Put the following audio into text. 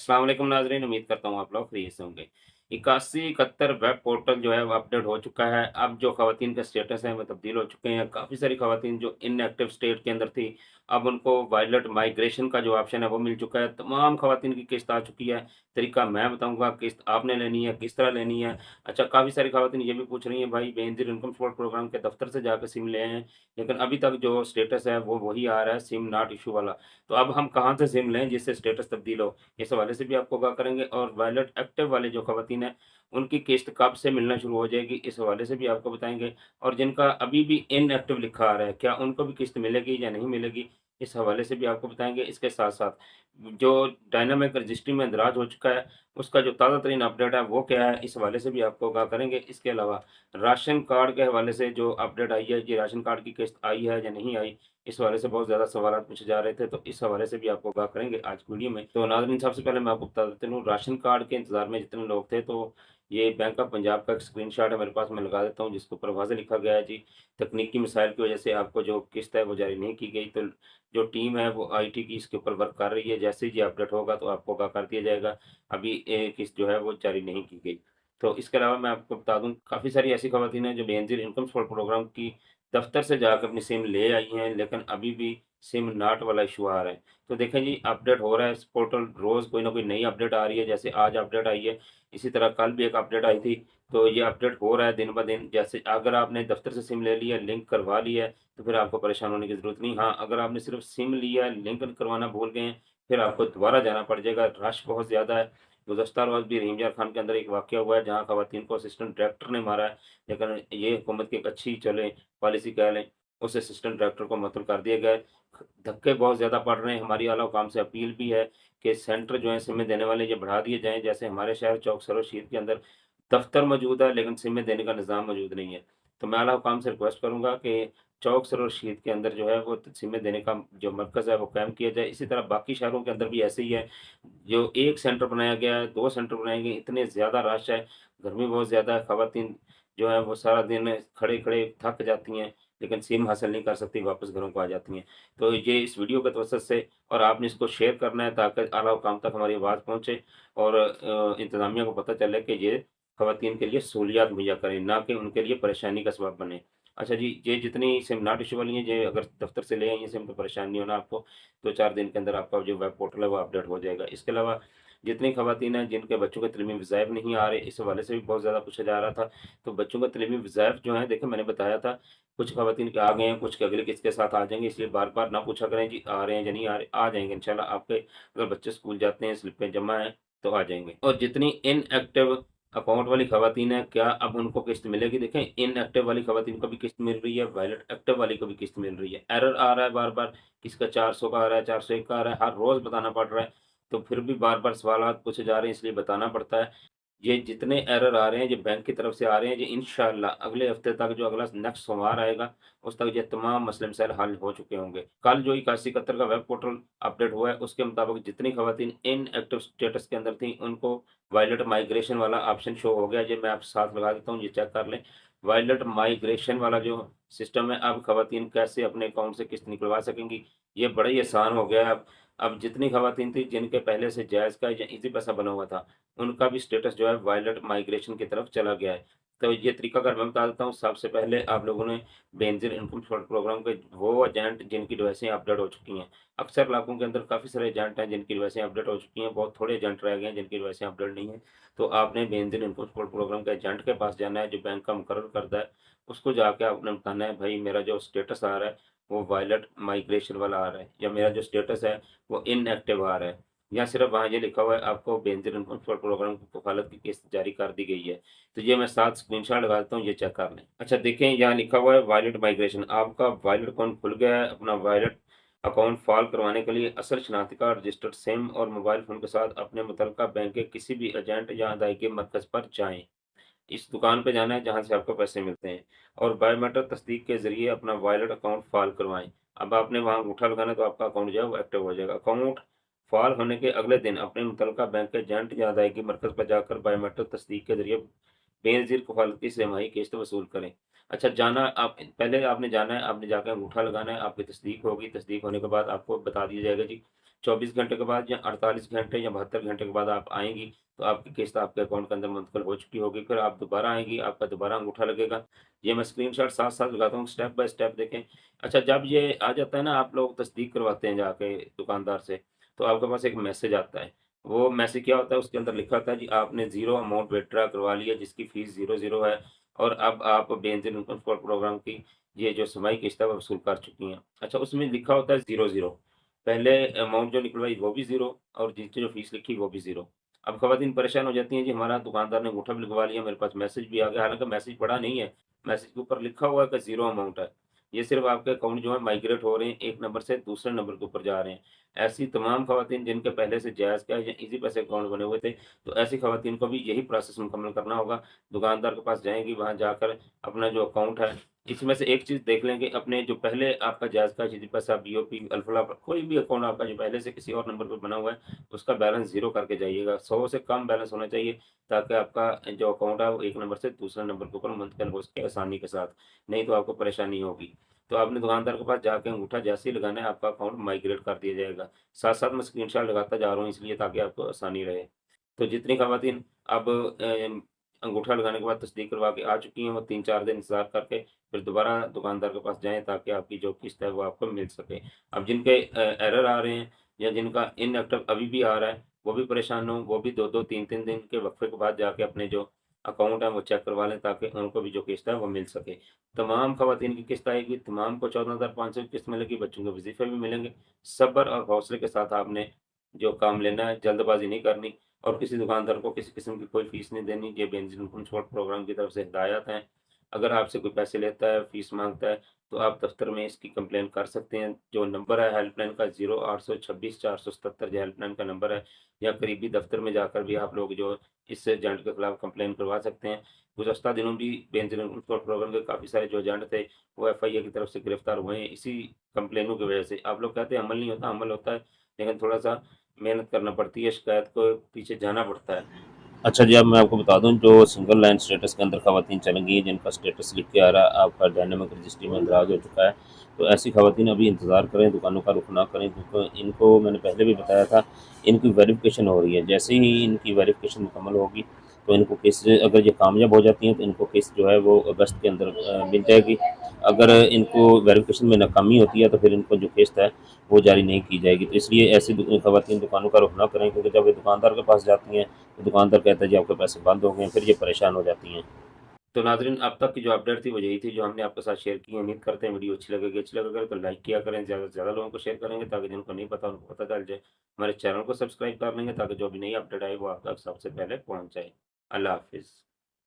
अस्सलाम वालेकुम नाज़रीन, उम्मीद करता हूँ आप लोग खैरियत से होंगे। 8171 वेब पोर्टल जो है वो अपडेट हो चुका है। अब जो ख़वातीन का स्टेटस है वो तब्दील हो चुके हैं। काफ़ी सारी ख़वातीन जो इनएक्टिव स्टेट के अंदर थी, अब उनको वायलेट माइग्रेशन का जो ऑप्शन है वो मिल चुका है। तमाम ख़वातीन की किस्त आ चुकी है। तरीका मैं बताऊँगा, किस्त आपने लेनी है, किस तरह लेनी है। अच्छा, काफ़ी सारी ख़वातीन ये भी पूछ रही हैं, भाई बेनज़ीर इनकम सपोर्ट प्रोग्राम के दफ़्तर से जाकर सिम ले आए हैं, लेकिन अभी तक जो स्टेटस है वो वही आ रहा है, सिम नॉट इश्यू वाला। तो अब हम कहाँ से सिम लें जिससे स्टेटस तब्दील हो? इस हवाले से भी आपको आगाह करेंगे और वायलेट एक्टिव वाले जो ख़वातीन हैं, उनकी किस्त कब से मिलना शुरू हो जाएगी, इस हवाले से भी आपको बताएँगे। और जिनका अभी भी इनएक्टिव लिखा आ रहा है, क्या उनको भी किस्त मिलेगी या नहीं मिलेगी, इस हवाले से भी आपको बताएँगे। इसके साथ-साथ जो डायनामिक रजिस्ट्री में इंदराज हो चुका है, उसका जो ताज़ा तरीन अपडेट है, वो क्या है, इस हवाले से भी आपको आगाह करेंगे। इसके अलावा राशन कार्ड के हवाले से जो अपडेट आई है कि राशन कार्ड की किस्त आई है या नहीं आई, इस हवाले से बहुत ज़्यादा सवालात पूछे जा रहे थे, तो इस हवाले से भी आपको आगाह करेंगे आज की वीडियो में। तो नाज़रीन, सबसे पहले मैं आपको बता देता हूँ, राशन कार्ड के इंतज़ार में जितने लोग थे, तो ये बैंक ऑफ पंजाब का एक स्क्रीनशॉट है मेरे पास, मैं लगा देता हूँ, जिसके ऊपर वाज़ेह लिखा गया है जी, तकनीकी मसाइल की वजह से आपको जो किस्त है वो जारी नहीं की गई। तो जो टीम है वो आईटी की इसके ऊपर वर्क कर रही है, जैसे ही ये अपडेट होगा तो आपको आगाह कर दिया जाएगा। अभी किस्त जो है वो जारी नहीं की गई। तो इसके अलावा मैं आपको बता दूँ, काफ़ी सारी ऐसी ख़वातीन हैं जो बेनज़ीर इनकम सपोर्ट प्रोग्राम की दफ़्तर से जाकर अपनी सिम ले आई हैं, लेकिन अभी भी सिम नॉट वाला इश्यू आ रहा है। तो देखें जी, अपडेट हो रहा है इस पोर्टल, रोज़ कोई ना कोई नई अपडेट आ रही है, जैसे आज अपडेट आई है, इसी तरह कल भी एक अपडेट आई थी। तो ये अपडेट हो रहा है दिन-ब-दिन। जैसे अगर आपने दफ़्तर से सिम ले ली है, लिंक करवा लिया है, तो फिर आपको परेशान होने की ज़रूरत नहीं। हाँ, अगर आपने सिर्फ़ सिम लिया है, लिंक करवाना भूल गए हैं, फिर आपको दोबारा जाना पड़ जाएगा, रश बहुत ज़्यादा है। गुज़श्ता रोज़ भी रहीमयार खान के अंदर एक वाक़या हुआ है, जहाँ ख़वातीन को असिस्टेंट डायरेक्टर ने मारा है, लेकिन ये हुकूमत की एक अच्छी चलें पॉलिसी कह लें, उस असिस्टेंट डायरेक्टर को मुअत्तल कर दिया गया है। धक्के बहुत ज़्यादा पड़ रहे हैं। हमारी आला हुकाम से अपील भी है कि सेंटर जो है सिमें देने वाले ये बढ़ा दिए जाएँ। जैसे हमारे शहर चौक सरोशीद के अंदर दफ़्तर मौजूद है, लेकिन सिमें देने का निज़ाम मौजूद नहीं है। तो मैं आला हुकाम से रिक्वेस्ट करूँगा कि चौक सरोशीद के अंदर जो है वो सिमें देने का जो मरकज़ है वो कायम किया जाए। इसी तरह बाकी शहरों के अंदर भी ऐसे ही है। जो 1 सेंटर बनाया गया है, 2 सेंटर बनाए गए, इतने ज़्यादा रश है, गर्मी बहुत ज़्यादा है, ख़वातीन जो है वो सारा दिन खड़े-खड़े थक जाती हैं, लेकिन सिम हासिल नहीं कर सकती, वापस घरों को आ जाती हैं। तो ये इस वीडियो के तवज्जुह से और आपने इसको शेयर करना है ताकि आला हुकाम तक हमारी आवाज़ पहुँचे और इंतज़ामिया को पता चले कि ये ख़वातीन के लिए सहूलियात मुहैया करें, ना कि उनके लिए परेशानी का सबब बने। अच्छा जी, ये जितनी सिम नॉट इश्यू वाली हैं, ये अगर दफ़्तर से ले आई हैं सिम, तो परेशान नहीं होना आपको। 2-4 दिन के अंदर आपका जो वेब पोर्टल है वो अपडेट हो जाएगा। इसके अलावा जितनी ख़वातीन हैं जिनके बच्चों के तलीमी वज़ाइफ़ नहीं आ रहे, इस हवाले से भी बहुत ज़्यादा पूछा जा रहा था। तो बच्चों के तलीमी वज़ाइफ़ जो हैं, देखिए मैंने बताया था, कुछ ख़वातीन के आ गए हैं, कुछ के अगले किस्त के साथ आ जाएँगे, इसलिए बार-बार ना पूछा करें जी आ रहे हैं या नहीं आ रहे, आ जाएँगे इंशाल्लाह। आपके अगर बच्चे स्कूल जाते हैं, स्लिपें जमा हैं, तो आ जाएँगे। और जितनी इनएक्टिव अकाउंट वाली ख़वातीन हैं, क्या अब उनको किस्त मिलेगी? देखें, इनएक्टिव वाली ख़वातीन को भी किस्त मिल रही है, वायलेट एक्टिव वाली को भी किस्त मिल रही है। एरर आ रहा है बार-बार, किसका 400 का आ रहा है, 401 का आ रहा है, हर रोज़ बताना पड़ रहा है। तो फिर भी बार-बार सवालात पूछे जा रहे हैं, इसलिए बताना पड़ता है। ये जितने एरर आ रहे हैं, ये बैंक की तरफ से आ रहे हैं, ये इंशाअल्लाह अगले हफ्ते तक, जो अगला नेक्स्ट सोमवार आएगा, उस तक ये तमाम मसले मसाइल हल हो चुके होंगे। कल जो 8171 का वेब पोर्टल अपडेट हुआ है, उसके मुताबिक जितनी ख़वातीन इनएक्टिव स्टेटस के अंदर थीं, उनको वायलेट माइग्रेशन वाला ऑप्शन शो हो गया। ये मैं आपके साथ लगा देता हूँ, ये चेक कर लें। वायलेट माइग्रेशन वाला जो सिस्टम है, अब ख़वातीन कैसे अपने अकाउंट से किस्त निकलवा सकेंगी, ये बड़ा ही आसान हो गया है अब। अब जितनी ख़वातीन थी, जिनके पहले से जायज़ का या ईज़ी पैसा बना हुआ था, उनका भी स्टेटस जो है वायलेट माइग्रेशन की तरफ चला गया है। तो ये तरीकाकार मैं बता देता हूँ। सबसे पहले आप लोगों ने बेनज़ीर इनकम सपोर्ट प्रोग्राम के वो एजेंट जिनकी डिवाइसें अपडेट हो चुकी हैं। अक्सर इलाकों के अंदर काफ़ी सारे एजेंट हैं जिनकी डिवाइसें अपडेट हो चुकी हैं, बहुत थोड़े एजेंट रह गए हैं जिनकी डिवाइसें अपडेट नहीं हैं। तो आपने बेनज़ीर इनकम सपोर्ट प्रोग्राम के एजेंट के पास जाना है, जो बैंक का मुकर्रर करता है, उसको जाके आपने बताना है, भई मेरा जो स्टेटस आ रहा है, वो वायलेट माइग्रेशन वाला आ रहा है, या मेरा जो स्टेटस है, वो इनएक्टिव आ रहा है। या सिर्फ़ वहाँ ये लिखा हुआ है, आपको बेनज़ीर इनकम सपोर्ट प्रोग्राम की कफ़ालत की किस्त जारी कर दी गई है। तो ये मैं साथ स्क्रीनशॉट लगा देता हूँ, ये चेक कर लें। अच्छा देखें, यहाँ लिखा हुआ है वॉलेट माइग्रेशन, आपका वॉलेट अकाउंट खुल गया है। अपना वॉलेट अकाउंट फ़ाल करवाने के लिए असल शनाख्ती कार्ड, रजिस्टर्ड सिम और मोबाइल फ़ोन के साथ अपने मुतल्लिका बैंक के किसी भी एजेंट या अदायगी मरकज़ पर जाएँ। इस दुकान पे जाना है जहाँ से आपको पैसे मिलते हैं, और बायोमेट्रिक तस्दीक के ज़रिए अपना वॉलेट अकाउंट फ़ाल करवाएँ। अब आपने वहाँ अंगूठा लगाना है, तो आपका अकाउंट जो है वो एक्टिव हो जाएगा। अकाउंट फ़ाल होने के अगले दिन अपने मुतल्लिका बैंक के एजेंट या अदायगी मरकज़ पर जाकर बायोमेट्रिक तस्दीक के ज़रिए बेनज़ीर कफ़ालती सेमाही किस्त वसूल करें। अच्छा, जाना आप पहले आपने जाना है, आपने जाके अंगूठा लगाना है, आपकी तस्दीक होगी, तस्दीक होने के बाद आपको बता दिया जाएगा जी, 24 घंटे के बाद या 48 घंटे या 72 घंटे के बाद आप आएँगी, तो आपकी किस्त आपके अकाउंट के अंदर मुंतकिल हो चुकी होगी। फिर आप दोबारा आएँगी, आपका दोबारा अंगूठा लगेगा। ये मैं स्क्रीनशॉट साथ-साथ लगाता हूँ, स्टेप बाय स्टेप देखें। अच्छा, जब ये आ जाता है ना, आप लोग तस्दीक करवाते हैं जाके दुकानदार से, तो आपके पास एक मैसेज आता है। वो मैसेज क्या होता है, उसके अंदर लिखा होता है जी आपने ज़ीरो अमाउंट विथड्रॉ करवा लिया, जिसकी फ़ीस 0 है और अब आप बेनज़ीर इनकम सपोर्ट प्रोग्राम की ये जो छमाही किस्त है वो वसूल कर चुकी हैं। अच्छा, उसमें लिखा होता है 0 पहले अमाउंट जो निकलवाई वो भी 0 और नीचे जो फ़ीस लिखी वो भी 0। अब ख़वातीन परेशान हो जाती हैं जी, हमारा दुकानदार ने अंगूठा भी लगवा लिया, मेरे पास मैसेज भी आ गया, हालाँकि मैसेज पढ़ा नहीं है। मैसेज के ऊपर लिखा हुआ है कि 0 अमाउंट है। ये सिर्फ़ आपके अकाउंट जो है माइग्रेट हो रहे हैं, एक नंबर से दूसरे नंबर के ऊपर जा रहे हैं। ऐसी तमाम ख़वातीन जिनके पहले से जायज़ का या ईज़ी पैसे अकाउंट बने हुए थे, तो ऐसी ख़वातीन को भी यही प्रोसेस मुकम्मल करना होगा। दुकानदार के पास जाएँगी, वहाँ जाकर अपना जो अकाउंट है, इसमें से एक चीज़ देख लें कि अपने जो पहले आपका जायज़ का ईज़ी पैसा, बीओपी, अल्फ़ला कोई भी अकाउंट आपका जो पहले से किसी और नंबर पे बना हुआ है, उसका बैलेंस 0 करके जाइएगा। 100 से कम बैलेंस होना चाहिए, ताकि आपका जो अकाउंट है वो एक नंबर से दूसरे नंबर के ऊपर मुंतकिल हो सके आसानी के साथ, नहीं तो आपको परेशानी होगी। तो आपने दुकानदार के पास जाके अंगूठा जैसे ही लगाना है, आपका अकाउंट माइग्रेट कर दिया जाएगा। साथ-साथ मैं स्क्रीनशॉट लगाता जा रहा हूँ इसलिए ताकि आपको आसानी रहे। तो जितनी ख़वातीन अब अंगूठा लगाने के बाद तस्दीक करवा के आ चुकी हैं, वो 3-4 दिन इंतज़ार करके फिर दोबारा दुकानदार के पास जाएँ, ताकि आपकी जो किस्त है वो आपको मिल सके। अब जिनके एरर आ रहे हैं या जिनका इनएक्टिव अभी भी आ रहा है, वो भी परेशान ना हों, वो भी 2-2 3-3 दिन के वक़्फ़े के बाद जाके अपने जो अकाउंट है वो चेक करवा लें, ताकि उनको भी जो किस्त है वो मिल सके। तमाम ख़वातीन की किस्त आएगी, तमाम को 14,500 की किस्त मिलेगी, बच्चों के वज़ीफ़े भी मिलेंगे। सब्र और हौसले के साथ आपने जो काम लेना है, जल्दबाज़ी नहीं करनी और किसी दुकानदार को किसी किस्म की कोई फ़ीस नहीं देनी। ये बेनज़ीर इनकम सपोर्ट प्रोग्राम की तरफ से हिदायत हैं। अगर आपसे कोई पैसे लेता है, फ़ीस माँगता है, तो आप दफ़्तर में इसकी कंप्लेन कर सकते हैं। जो नंबर है हेल्पलाइन का 0826 477 जो हेल्पलाइन का नंबर है, या करीबी दफ़्तर में जाकर भी आप लोग जो इस एजेंट के खिलाफ कंप्लेन करवा सकते हैं। गुज़श्ता दिनों भी बेनज़ीर इनकम सपोर्ट प्रोग्राम के काफ़ी सारे जो एजेंट थे, वो एफआईए की तरफ से गिरफ्तार हुए हैं, इसी कंप्लेनों की वजह से। आप लोग कहते हैं अमल नहीं होता, अमल होता है, लेकिन थोड़ा-सा मेहनत करना पड़ती है, शिकायत को पीछे जाना पड़ता है। अच्छा जी, अब मैं आपको बता दूँ, जो सिंगल लाइन स्टेटस के अंदर ख़वातीन चलेंगी, जिनका स्टेटस लिख के आ रहा है आपका डायनामिक रजिस्ट्री में इंदराज हो चुका है, तो ऐसी ख़वातीन अभी इंतज़ार करें, दुकानों का रुख ना करें, क्योंकि इनको मैंने पहले भी बताया था, इनकी वेरिफ़िकेशन हो रही है। जैसे ही इनकी वेरिफ़िकेशन मुकम्मल होगी, तो इनको किस्त, अगर ये कामयाब हो जाती हैं, तो इनको किस्त जो है वो अगस्त के अंदर मिल जाएगी। अगर इनको वेरिफ़िकेशन में नाकामी होती है, तो फिर इनको जो किस्त है वो जारी नहीं की जाएगी। तो इसलिए ऐसी ख़वातीन दुकानों का रुख ना करें, क्योंकि जब ये दुकानदार के पास जाती हैं, तो दुकानदार कहता है जी आपके पैसे बंद हो गए हैं, फिर ये परेशान हो जाती हैं। तो नाज़रीन, अब तक की जो अपडेट थी वो यही थी जो हमने आपके साथ शेयर की। उम्मीद करते हैं वीडियो अच्छी लगेगी तो लाइक किया करें, ज़्यादा से ज़्यादा लोगों को शेयर करेंगे ताकि जिनको नहीं पता उनको पता चल जाए। हमारे चैनल को सब्सक्राइब कर लेंगे ताकि जो भी नई अपडेट आए वो आप तक सबसे पहले पहुँच जाए। अल्लाह हाफ़िज़।